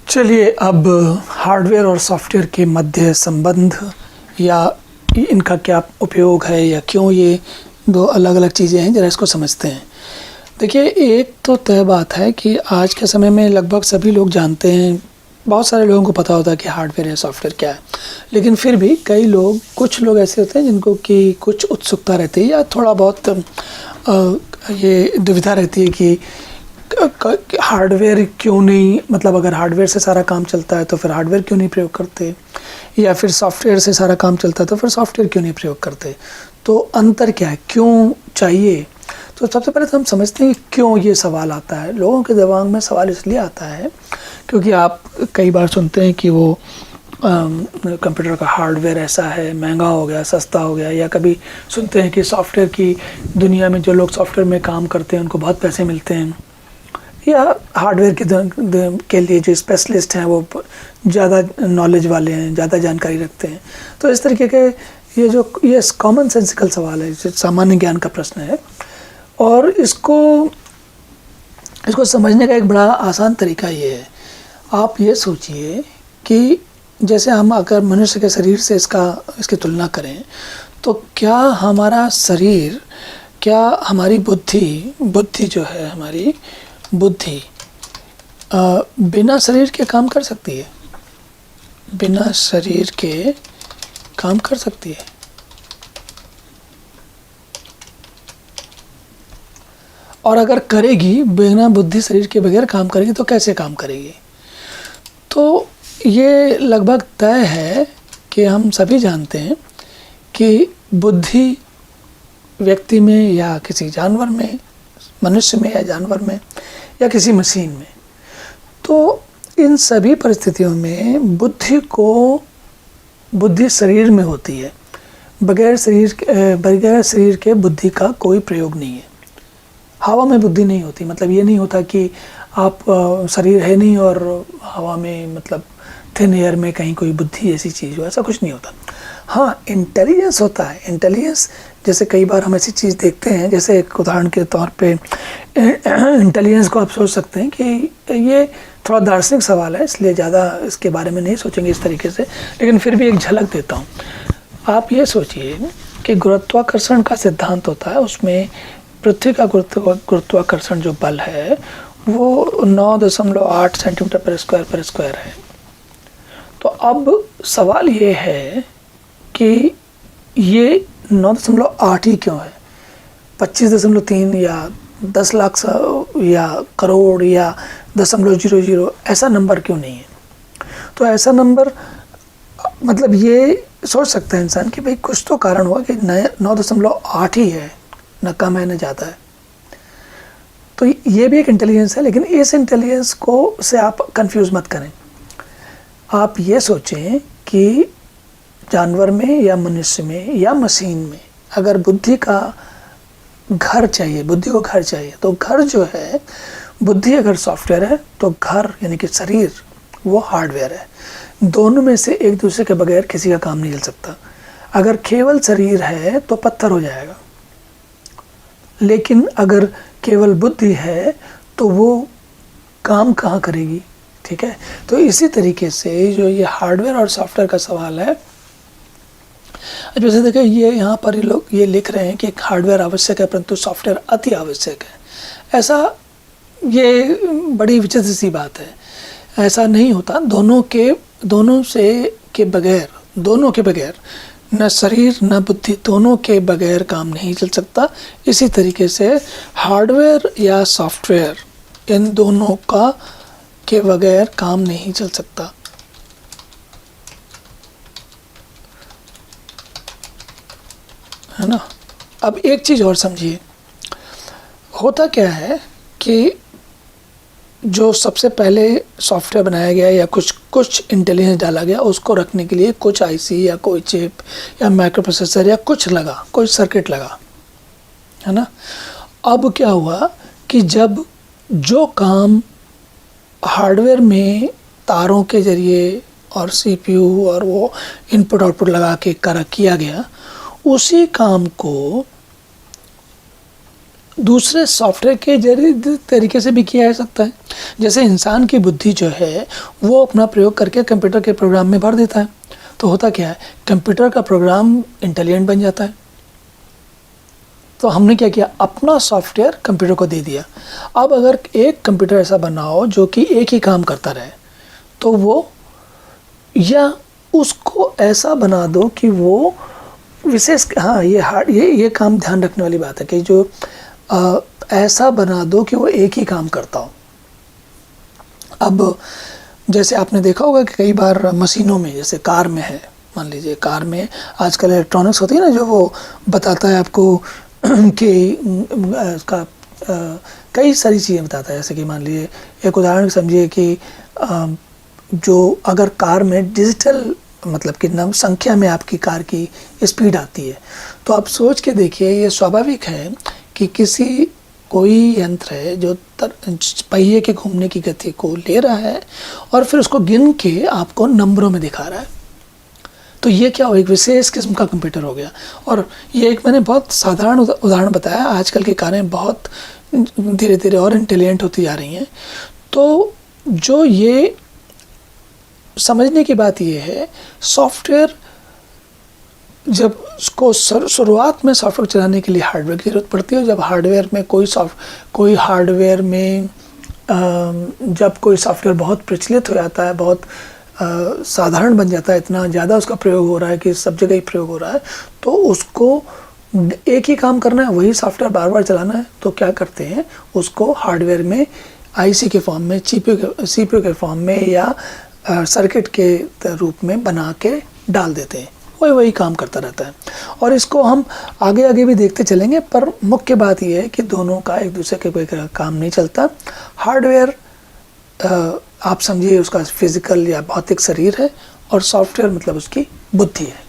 चलिए अब हार्डवेयर और सॉफ्टवेयर के मध्य संबंध या इनका क्या उपयोग है या क्यों ये दो अलग अलग चीज़ें हैं, ज़रा इसको समझते हैं। देखिए, एक तो तय बात है कि आज के समय में लगभग सभी लोग जानते हैं, बहुत सारे लोगों को पता होता है कि हार्डवेयर या सॉफ्टवेयर क्या है, लेकिन फिर भी कुछ लोग ऐसे होते हैं जिनको कि कुछ उत्सुकता रहती है या थोड़ा बहुत ये दुविधा रहती है कि हार्डवेयर क्यों नहीं, मतलब अगर हार्डवेयर से सारा काम चलता है तो फिर हार्डवेयर क्यों नहीं प्रयोग करते, या फिर सॉफ्टवेयर से सारा काम चलता है तो फिर सॉफ्टवेयर क्यों नहीं प्रयोग करते। तो अंतर क्या है, क्यों चाहिए। तो सबसे पहले तो हम समझते हैं कि क्यों ये सवाल आता है। लोगों के दिमाग में सवाल इसलिए आता है क्योंकि आप कई बार सुनते हैं कि वो कंप्यूटर का हार्डवेयर ऐसा है, महंगा हो गया, सस्ता हो गया, या कभी सुनते हैं कि सॉफ्टवेयर की दुनिया में जो लोग सॉफ्टवेयर में काम करते हैं उनको बहुत पैसे मिलते हैं, या हार्डवेयर के लिए जो स्पेशलिस्ट हैं वो ज़्यादा नॉलेज वाले हैं, ज़्यादा जानकारी रखते हैं। तो इस तरीके के ये कॉमन सेंसिकल सवाल है, सामान्य ज्ञान का प्रश्न है। और इसको समझने का एक बड़ा आसान तरीका ये है। आप ये सोचिए कि जैसे हम अगर मनुष्य के शरीर से इसकी तुलना करें तो क्या हमारा शरीर, क्या हमारी बुद्धि जो है, हमारी बुद्धि बिना शरीर के काम कर सकती है? बिना शरीर के काम कर सकती है? और अगर करेगी, बिना बुद्धि शरीर के बगैर काम करेगी तो कैसे काम करेगी? तो ये लगभग तय है कि हम सभी जानते हैं कि बुद्धि व्यक्ति में या किसी जानवर में, मनुष्य में या जानवर में या किसी मशीन में, तो इन सभी परिस्थितियों में बुद्धि शरीर में होती है। बगैर शरीर के बुद्धि का कोई प्रयोग नहीं है। हवा में बुद्धि नहीं होती, मतलब ये नहीं होता कि आप शरीर है नहीं और हवा में, मतलब थिन एयर में कहीं कोई बुद्धि ऐसी चीज़ हो, ऐसा कुछ नहीं होता। हाँ, इंटेलिजेंस होता है। इंटेलिजेंस, जैसे कई बार हम ऐसी चीज़ देखते हैं, जैसे एक उदाहरण के तौर पे इंटेलिजेंस को आप सोच सकते हैं कि ये थोड़ा दार्शनिक सवाल है, इसलिए ज़्यादा इसके बारे में नहीं सोचेंगे इस तरीके से, लेकिन फिर भी एक झलक देता हूँ। आप ये सोचिए कि गुरुत्वाकर्षण का सिद्धांत होता है, उसमें पृथ्वी का गुरुत्वाकर्षण जो बल है वो 9.8 सेंटीमीटर पर स्क्वायर है। तो अब सवाल ये है कि ये 9.8 ही क्यों है? 25.3 या 10 लाख या करोड़ या 0.00 ऐसा नंबर क्यों नहीं है? तो ऐसा नंबर, मतलब ये सोच सकता है इंसान कि भाई कुछ तो कारण हुआ कि 9.8 ही है, न कम है न ज़्यादा है। तो ये भी एक इंटेलिजेंस है, लेकिन इस इंटेलिजेंस से आप कंफ्यूज मत करें। आप ये सोचें कि जानवर में या मनुष्य में या मशीन में अगर बुद्धि को घर चाहिए, तो घर जो है, बुद्धि अगर सॉफ्टवेयर है तो घर यानी कि शरीर वो हार्डवेयर है। दोनों में से एक दूसरे के बगैर किसी का काम नहीं चल सकता। अगर केवल शरीर है तो पत्थर हो जाएगा, लेकिन अगर केवल बुद्धि है तो वो काम कहाँ करेगी? ठीक है। तो इसी तरीके से जो ये हार्डवेयर और सॉफ्टवेयर का सवाल है, जैसे देखिए ये यहाँ पर लोग ये लिख रहे हैं कि हार्डवेयर आवश्यक है परंतु सॉफ्टवेयर अति आवश्यक है। ऐसा, ये बड़ी विचित्र सी बात है। ऐसा नहीं होता। दोनों के बगैर न शरीर न बुद्धि, दोनों के बगैर काम नहीं चल सकता। इसी तरीके से हार्डवेयर या सॉफ्टवेयर, इन दोनों के बगैर काम नहीं चल सकता। है ना। अब एक चीज़ और समझिए, होता क्या है कि जो सबसे पहले सॉफ्टवेयर बनाया गया या कुछ इंटेलिजेंस डाला गया, उसको रखने के लिए कुछ आईसी या कोई चिप या माइक्रो प्रोसेसर या कोई सर्किट लगा, है ना। अब क्या हुआ कि जब जो काम हार्डवेयर में तारों के जरिए और सीपीयू और वो इनपुट आउटपुट लगा के किया गया, उसी काम को दूसरे सॉफ्टवेयर के जरिए तरीके से भी किया जा सकता है। जैसे इंसान की बुद्धि जो है वो अपना प्रयोग करके कंप्यूटर के प्रोग्राम में भर देता है, तो होता क्या है, कंप्यूटर का प्रोग्राम इंटेलिजेंट बन जाता है। तो हमने क्या किया, अपना सॉफ्टवेयर कंप्यूटर को दे दिया। अब अगर एक कंप्यूटर ऐसा बनाओ जो कि एक ही काम करता रहे, तो वो, या उसको ऐसा बना दो कि वो विशेष, हाँ ये काम ध्यान रखने वाली बात है कि जो ऐसा बना दो कि वो एक ही काम करता हो। अब जैसे आपने देखा होगा कि कई बार मशीनों में, जैसे कार में है, मान लीजिए कार में आजकल इलेक्ट्रॉनिक्स होती है ना, जो वो बताता है आपको कि इसका कई सारी चीज़ें बताता है। जैसे कि मान लीजिए एक उदाहरण समझिए कि जो अगर कार में डिजिटल मतलब कि संख्या में आपकी कार की स्पीड आती है, तो आप सोच के देखिए, ये स्वाभाविक है कि कोई यंत्र है जो पहिए के घूमने की गति को ले रहा है और फिर उसको गिन के आपको नंबरों में दिखा रहा है। तो ये क्या हो, एक विशेष किस्म का कंप्यूटर हो गया। और ये एक मैंने बहुत साधारण उदाहरण बताया। आजकल की कारें बहुत धीरे धीरे और इंटेलिजेंट होती जा रही हैं। तो जो ये समझने की बात ये है, सॉफ्टवेयर जब उसको शुरुआत में सॉफ्टवेयर चलाने के लिए हार्डवेयर की ज़रूरत पड़ती है। जब हार्डवेयर में कोई हार्डवेयर में जब कोई सॉफ्टवेयर बहुत प्रचलित हो जाता है, बहुत साधारण बन जाता है, इतना ज़्यादा उसका प्रयोग हो रहा है कि सब जगह ही प्रयोग हो रहा है, तो उसको एक ही काम करना है, वही सॉफ्टवेयर बार बार चलाना है। तो क्या करते हैं, उसको हार्डवेयर में आईसी के फॉर्म में, सीपीयू के फॉर्म में या सर्किट के रूप में बना के डाल देते हैं, वही काम करता रहता है। और इसको हम आगे आगे भी देखते चलेंगे, पर मुख्य बात यह है कि दोनों का एक दूसरे के कोई काम नहीं चलता। हार्डवेयर आप समझिए उसका फिजिकल या भौतिक शरीर है, और सॉफ्टवेयर मतलब उसकी बुद्धि है।